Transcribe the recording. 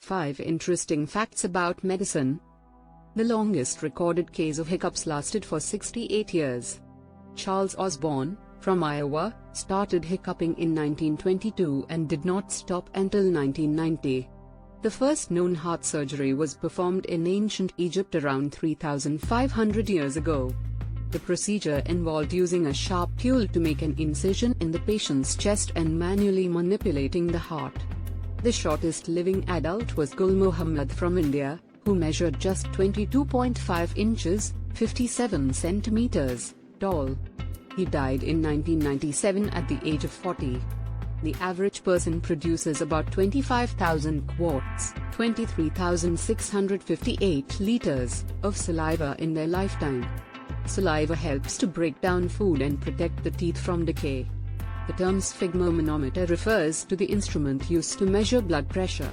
5 interesting facts about medicine. The longest recorded case of hiccups lasted for 68 years. Charles Osborne, from Iowa, started hiccuping in 1922 and did not stop until 1990. The first known heart surgery was performed in ancient Egypt around 3,500 years ago. The procedure involved using a sharp tool to make an incision in the patient's chest and manually manipulating the heart. The shortest living adult was Gul Muhammad from India, who measured just 22.5 inches, 57 centimeters, tall. He died in 1997 at the age of 40. The average person produces about 25,000 quarts, 23,658 liters, of saliva in their lifetime. Saliva helps to break down food and protect the teeth from decay. The term sphygmomanometer refers to the instrument used to measure blood pressure.